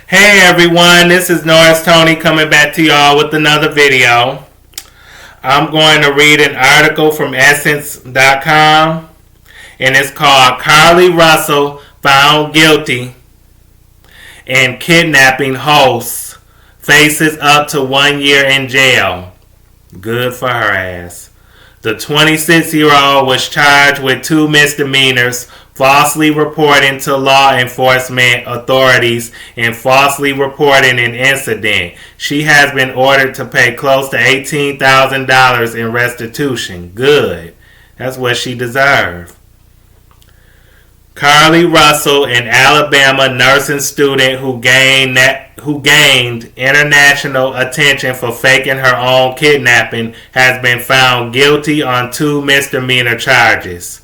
Hey everyone, this is Norris Tony coming back to y'all with another video. I'm going to read an article from Essence.com and it's called Carlee Russell Found Guilty in Kidnapping Hoax Faces Up to 1 year in Jail. Good for her ass. The 26-year-old was charged with 2 misdemeanors, falsely reporting to law enforcement authorities and falsely reporting an incident. She has been ordered to pay close to $18,000 in restitution. Good. That's what she deserved. Carlee Russell, an Alabama nursing student who gained international attention for faking her own kidnapping, has been found guilty on 2 misdemeanor charges.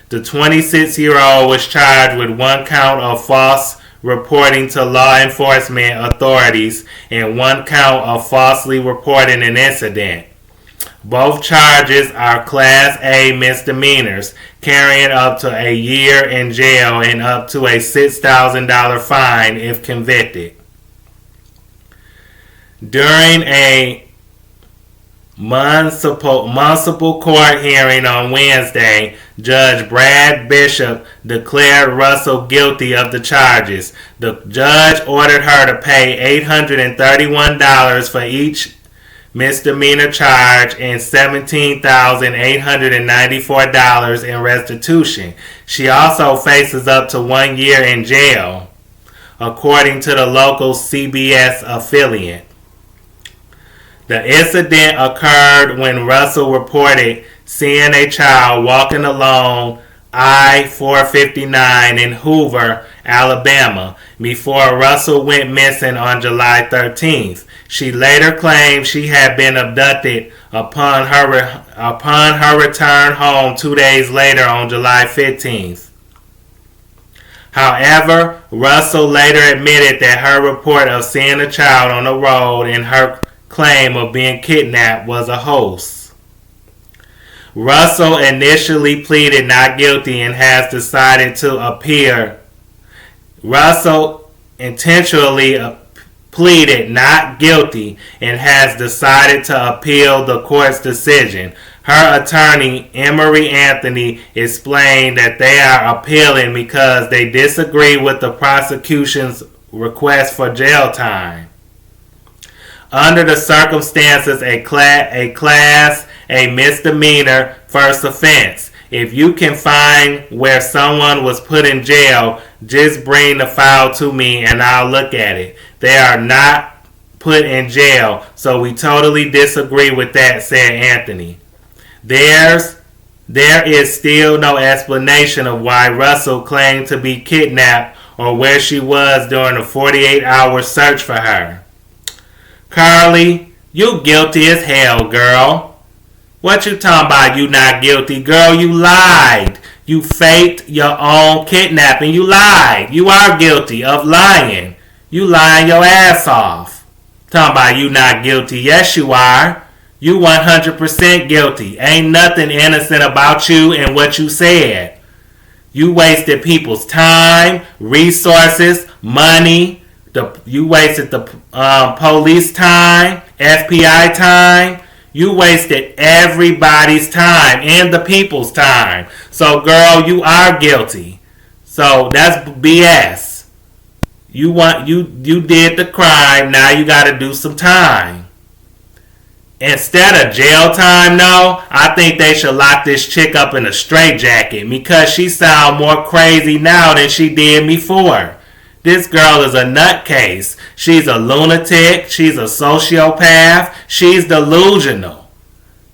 The 26-year-old was charged with 1 count of false reporting to law enforcement authorities and 1 count of falsely reporting an incident. Both charges are Class A misdemeanors, carrying up to a year in jail and up to a $6,000 fine if convicted. During a municipal court hearing on Wednesday, Judge Brad Bishop declared Russell guilty of the charges. The judge ordered her to pay $831 for each misdemeanor charge and $17,894 in restitution. She also faces up to 1 year in jail, according to the local CBS affiliate. The incident occurred when Russell reported seeing a child walking along I-459 in Hoover, Alabama, before Russell went missing on July 13th. She later claimed she had been abducted upon her return home 2 days later on July 15th. However, Russell later admitted that her report of seeing a child on the road and her claim of being kidnapped was a hoax. Russell initially pleaded not guilty and has decided to appeal. Russell intentionally pleaded not guilty and has decided to appeal the court's decision. Her attorney, Emory Anthony, explained that they are appealing because they disagree with the prosecution's request for jail time. Under the circumstances, a misdemeanor first offense. If you can find where someone was put in jail, just bring the file to me and I'll look at it. They are not put in jail, so we totally disagree with that, said Anthony. There is still no explanation of why Russell claimed to be kidnapped or where she was during the 48-hour search for her. Carlee, you guilty as hell, girl. What you talking about you not guilty? Girl, you lied. You faked your own kidnapping. You lied. You are guilty of lying. You lying your ass off. Talking about you not guilty. Yes, you are. You 100% guilty. Ain't nothing innocent about you and what you said. You wasted people's time, resources, money. You wasted the police time, FBI time. You wasted everybody's time and the people's time. So, girl, you are guilty. So that's BS. You did the crime. Now you got to do some time. Instead of jail time, no, I think they should lock this chick up in a straitjacket because she sounds more crazy now than she did before. This girl is a nutcase. She's a lunatic. She's a sociopath. She's delusional.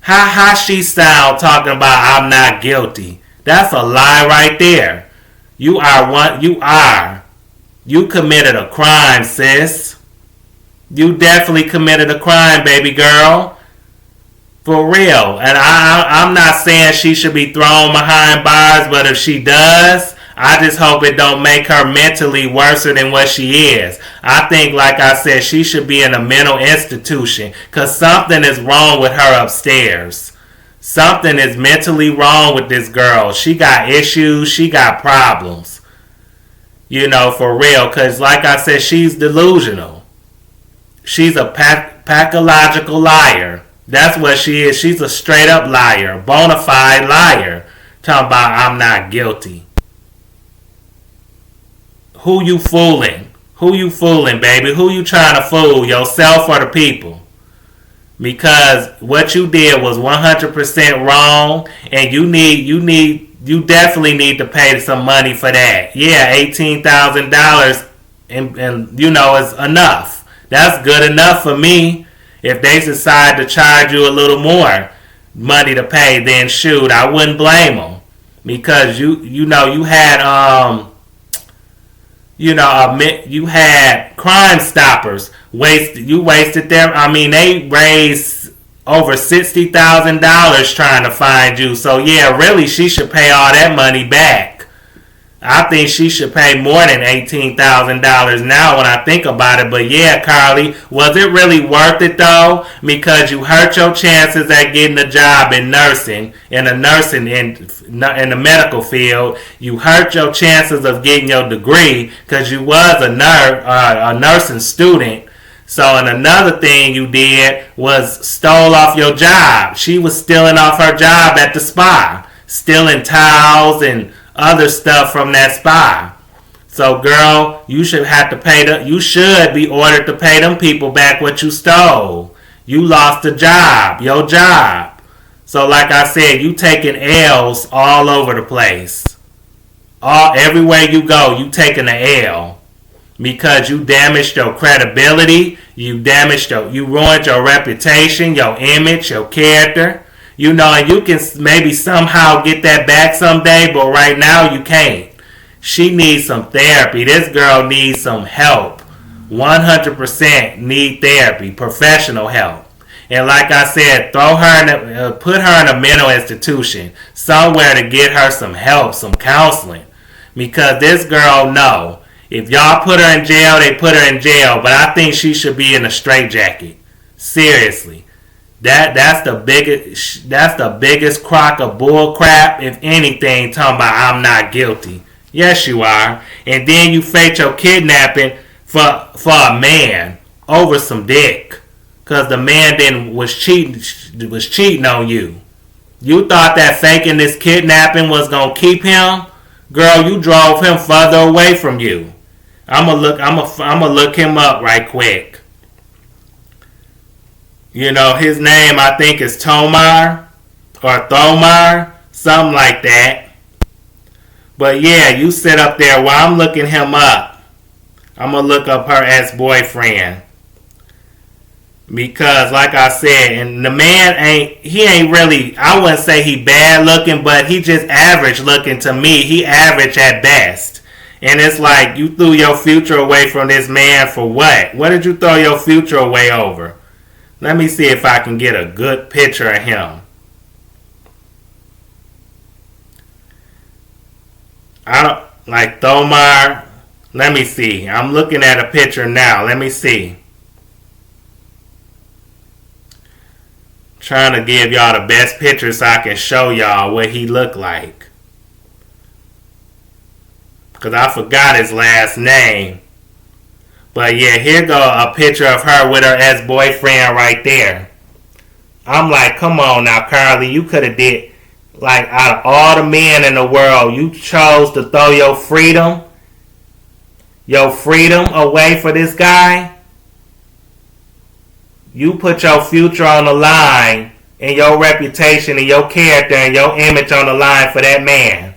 How she sound talking about I'm not guilty? That's a lie right there. You are what you are. You committed a crime, sis. You definitely committed a crime, baby girl. For real. And I'm not saying she should be thrown behind bars, but if she does, I just hope it don't make her mentally worse than what she is. I think, like I said, she should be in a mental institution because something is wrong with her upstairs. Something is mentally wrong with this girl. She got issues. She got problems. For real. Because, like I said, she's delusional. She's a pathological liar. That's what she is. She's a straight up liar. Bona fide liar. Talking about I'm not guilty. Who you fooling? Who you fooling, baby? Who you trying to fool? Yourself or the people? Because what you did was 100% wrong, and you definitely need to pay some money for that. Yeah, $18,000, and is enough. That's good enough for me. If they decide to charge you a little more money to pay, then shoot, I wouldn't blame them, because you had you had Crime Stoppers wasted them. I mean, they raised over $60,000 trying to find you. So yeah, really, she should pay all that money back. I think she should pay more than $18,000 now when I think about it. But yeah, Carlee, was it really worth it though? Because you hurt your chances at getting a job in nursing, in the medical field. You hurt your chances of getting your degree because you was a nursing student. So, and another thing you did was stole off your job. She was stealing off her job at the spa, stealing towels and other stuff from that spa. So, girl, you should have to pay them. You should be ordered to pay them people back what you stole. You lost a job, your job. So, like I said, you taking L's all over the place. Everywhere you go, you taking an L. Because you damaged your credibility, you ruined your reputation, your image, your character. And you can maybe somehow get that back someday, but right now you can't. She needs some therapy. This girl needs some help. 100% need therapy, professional help. And like I said, put her in a mental institution, somewhere to get her some help, some counseling. Because this girl, no. If y'all put her in jail, they put her in jail. But I think she should be in a straitjacket. Seriously. That's the biggest crock of bull crap, if anything, talking about I'm not guilty. Yes, you are. And then you faked your kidnapping for a man over some dick. Because the man was cheating on you. You thought that faking this kidnapping was going to keep him? Girl, you drove him further away from you. I'm gonna look him up right quick. His name I think is Tomar or Thomar, something like that. But yeah, you sit up there while I'm looking him up. I'm gonna look up her ex-boyfriend. Because like I said, and the man ain't really, I wouldn't say he bad looking, but he just average looking to me. He average at best. And it's like, you threw your future away from this man for what? What did you throw your future away over? Let me see if I can get a good picture of him. I don't like Thomar. Let me see. I'm looking at a picture now. Let me see. Trying to give y'all the best picture so I can show y'all what he looked like. Because I forgot his last name. But yeah, here go a picture of her with her ex-boyfriend right there. I'm like, come on now, Carlee. You could have did, like, out of all the men in the world, you chose to throw your freedom away for this guy. You put your future on the line, and your reputation and your character and your image on the line for that man.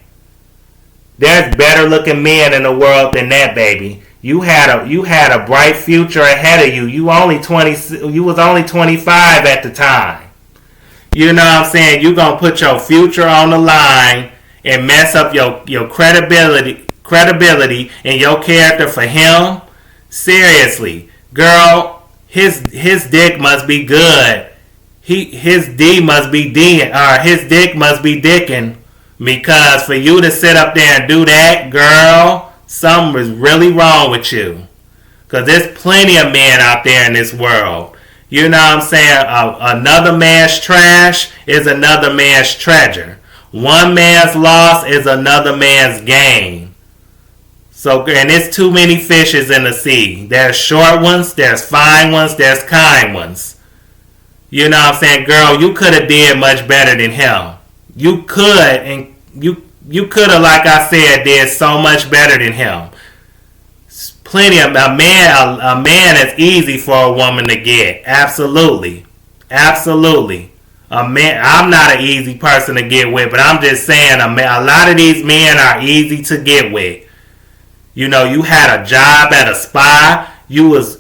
There's better looking men in the world than that, baby. You had a bright future ahead of you. You was only 25 at the time. You know what I'm saying? You gonna put your future on the line and mess up your credibility and your character for him? Seriously, girl, his dick must be good. His dick must be dicking. Because for you to sit up there and do that, girl, something is really wrong with you. Because there's plenty of men out there in this world. You know what I'm saying? Another man's trash is another man's treasure. One man's loss is another man's gain. So, and it's too many fishes in the sea. There's short ones, there's fine ones, there's kind ones. You know what I'm saying? Girl, you could have did much better than him. You could, and you could have, like I said, did so much better than him. Plenty of a man is easy for a woman to get. Absolutely. A man, I'm not an easy person to get with, but I'm just saying a lot of these men are easy to get with. You know, you had a job at a spa. You was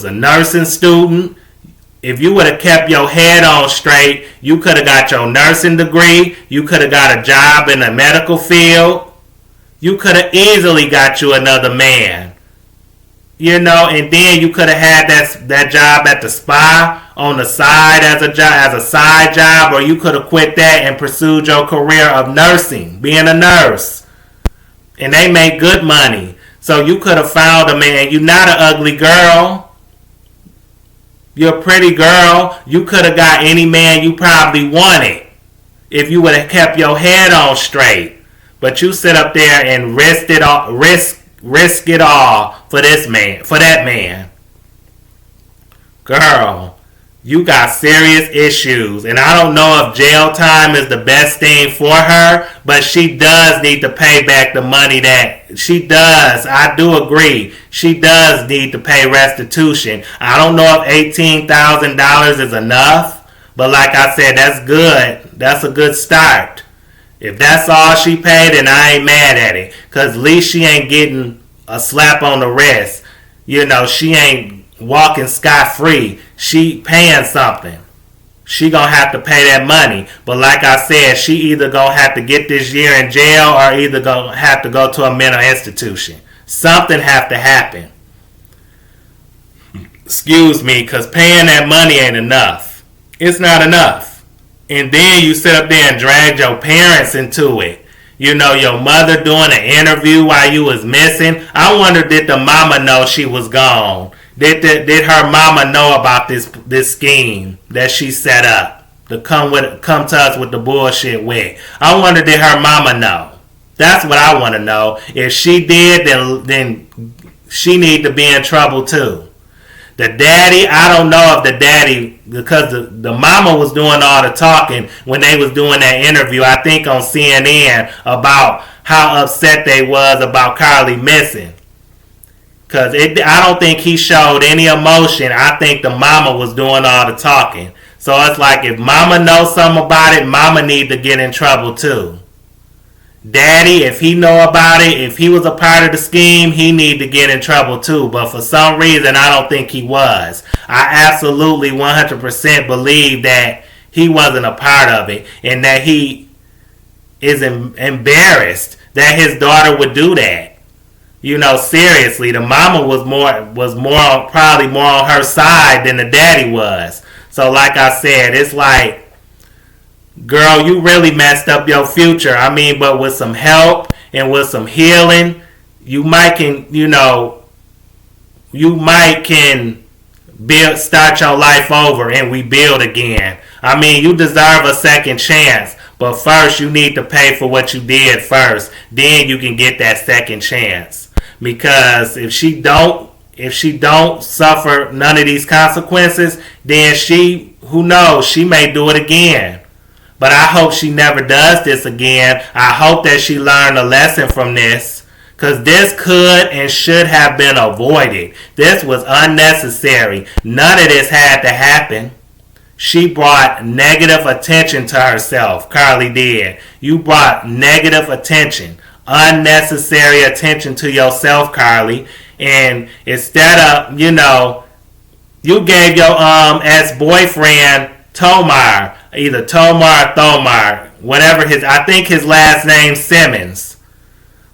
a nursing student. If you would have kept your head on straight, you could have got your nursing degree. You could have got a job in the medical field. You could have easily got you another man. You know, and then you could have had that job at the spa on the side as a side job, or you could have quit that and pursued your career of nursing, being a nurse. And they make good money. So you could have found a man. You're not an ugly girl. You're a pretty girl. You could have got any man you probably wanted if you would have kept your head on straight. But you sit up there and risk it all for this man, for that man. Girl, you got serious issues. And I don't know if jail time is the best thing for her, but she does need to pay back the money that she does. I do agree. She does need to pay restitution. I don't know if $18,000 is enough, but like I said, that's good. That's a good start. If that's all she paid, then I ain't mad at it. Because at least she ain't getting a slap on the wrist. You know, she ain't walking scot-free. She paying something. She gonna have to pay that money. But like I said, she either gonna have to get this year in jail or either gonna have to go to a mental institution. Something have to happen. Excuse me, because paying that money ain't enough. It's not enough. And then you sit up there and drag your parents into it. You know, your mother doing an interview while you was missing. I wonder, did the mama know she was gone? Did her mama know about this scheme that she set up to come to us with the bullshit with? I wonder, did her mama know? That's what I want to know. If she did, then she need to be in trouble too. The daddy, I don't know if the daddy, because the mama was doing all the talking when they was doing that interview, I think on CNN, about how upset they was about Carlee missing. Because I don't think he showed any emotion. I think the mama was doing all the talking. So it's like, if mama knows something about it, mama need to get in trouble too. Daddy, if he know about it, if he was a part of the scheme, he need to get in trouble too. But for some reason, I don't think he was. I absolutely 100% believe that he wasn't a part of it, and that he is embarrassed that his daughter would do that. You know, seriously, the mama was probably more on her side than the daddy was. So like I said, it's like, girl, you really messed up your future. I mean, but with some help and with some healing, you might can start your life over and rebuild again. I mean, you deserve a second chance, but first you need to pay for what you did first. Then you can get that second chance. Because if she don't suffer none of these consequences, then who knows, she may do it again. But I hope she never does this again. I hope that she learned a lesson from this. Because this could and should have been avoided. This was unnecessary. None of this had to happen. She brought negative attention to herself. Carlee did. You brought negative attention. Unnecessary attention to yourself, Carlee. And instead of, you gave your ex-boyfriend Tomar, either Tomar or Thomar, whatever I think his last name Simmons.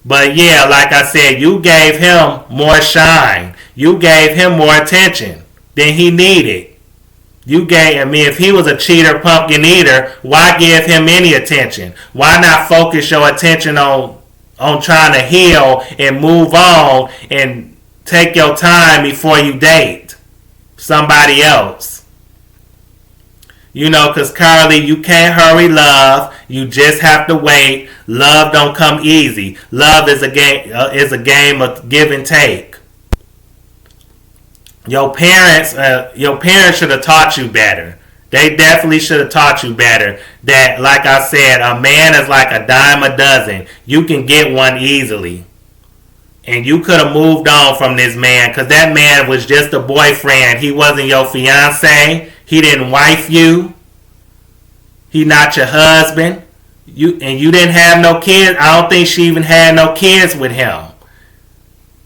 But yeah, like I said, you gave him more shine. You gave him more attention than he needed. If he was a cheater, pumpkin eater, why give him any attention? Why not focus your attention on trying to heal and move on and take your time before you date somebody else? Because Carlee, you can't hurry love. You just have to wait. Love don't come easy. Love is a game of give and take. Your parents should have taught you better. They definitely should have taught you better. That, like I said, a man is like a dime a dozen. You can get one easily. And you could have moved on from this man, because that man was just a boyfriend. He wasn't your fiance. He didn't wife you. He not your husband. You didn't have no kids. I don't think she even had no kids with him.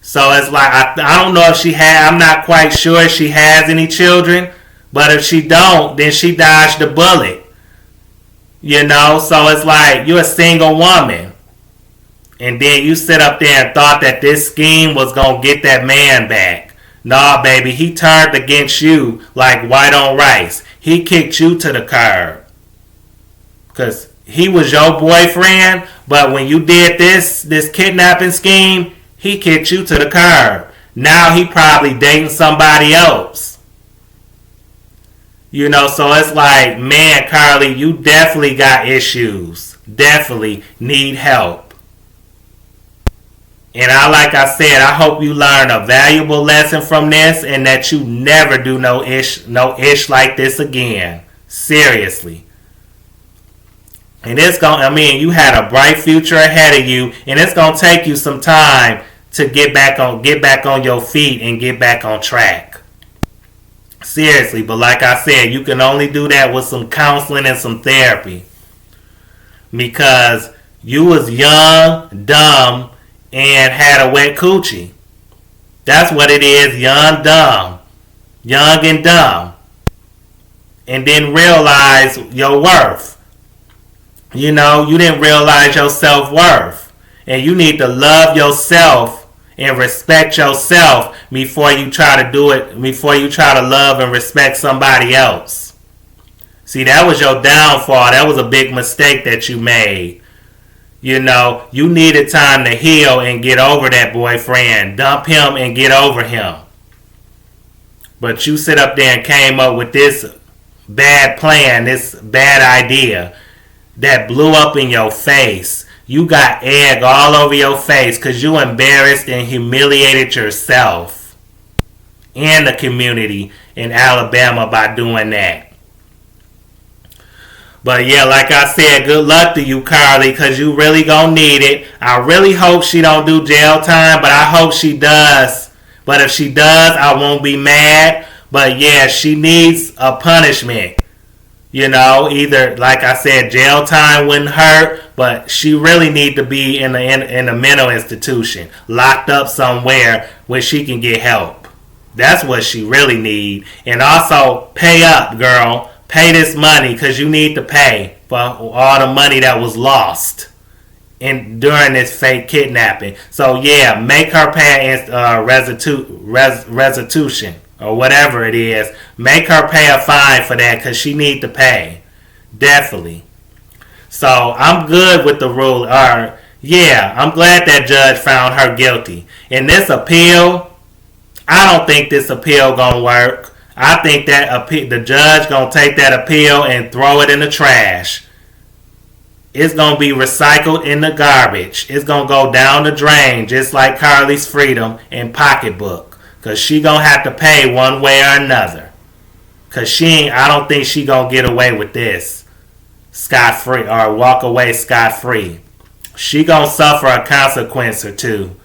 So it's like, I don't know if she had, I'm not quite sure if she has any children. But if she don't, then she dodged the bullet. So it's like, you're a single woman. And then you sit up there and thought that this scheme was going to get that man back. Nah, baby, he turned against you like white on rice. He kicked you to the curb. Because he was your boyfriend, but when you did this kidnapping scheme, he kicked you to the curb. Now he probably dating somebody else. So it's like, man, Carlee, you definitely got issues. Definitely need help. And like I said, I hope you learn a valuable lesson from this, and that you never do no ish like this again. Seriously. And you had a bright future ahead of you, and it's gonna take you some time to get back on your feet and get back on track. Seriously, but like I said, you can only do that with some counseling and some therapy. Because you was young, dumb, and had a wet coochie. That's what it is, young, dumb. Young and dumb. And didn't realize your worth. You didn't realize your self-worth. And you need to love yourself and respect yourself before you try to do it, before you try to love and respect somebody else. See, that was your downfall. That was a big mistake that you made. You needed time to heal and get over that boyfriend. Dump him and get over him. But you sit up there and came up with this bad plan, this bad idea that blew up in your face. You got egg all over your face because you embarrassed and humiliated yourself and the community in Alabama by doing that. But yeah, like I said, good luck to you, Carlee, because you really gonna need it. I really hope she don't do jail time, but I hope she does. But if she does, I won't be mad. But yeah, she needs a punishment. Either, like I said, jail time wouldn't hurt, but she really need to be in a mental institution, locked up somewhere where she can get help. That's what she really need. And also, pay up, girl. Pay this money, because you need to pay for all the money that was lost during this fake kidnapping. So yeah, make her pay restitution. Or whatever it is, make her pay a fine for that, because she need to pay. Definitely. So I'm good with the rule. I'm glad that judge found her guilty. In this appeal, I don't think this appeal gonna work. I think that the judge gonna take that appeal and throw it in the trash. It's gonna be recycled in the garbage. It's gonna go down the drain, just like Carlee's freedom and pocketbook. Because she going to have to pay one way or another. Because I don't think she going to get away with this scot-free or walk away scot-free. She going to suffer a consequence or two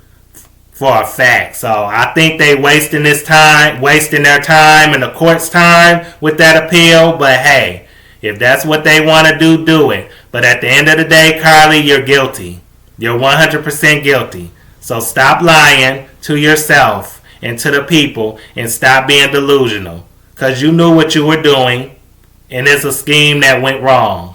for a fact. So I think they wasting their time and the court's time with that appeal. But hey, if that's what they want to do, do it. But at the end of the day, Carlee, you're guilty. You're 100% guilty. So stop lying to yourself and to the people, and stop being delusional, because you knew what you were doing, and it's a scheme that went wrong.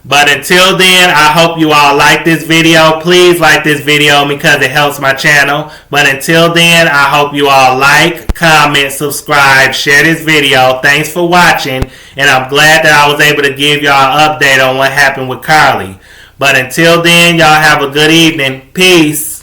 But until then, I hope you all like this video. Please like this video because it helps my channel. But until then, I hope you all like, comment, subscribe, share this video. Thanks for watching, and I'm glad that I was able to give y'all an update on what happened with Carlee. But until then, y'all have a good evening. Peace.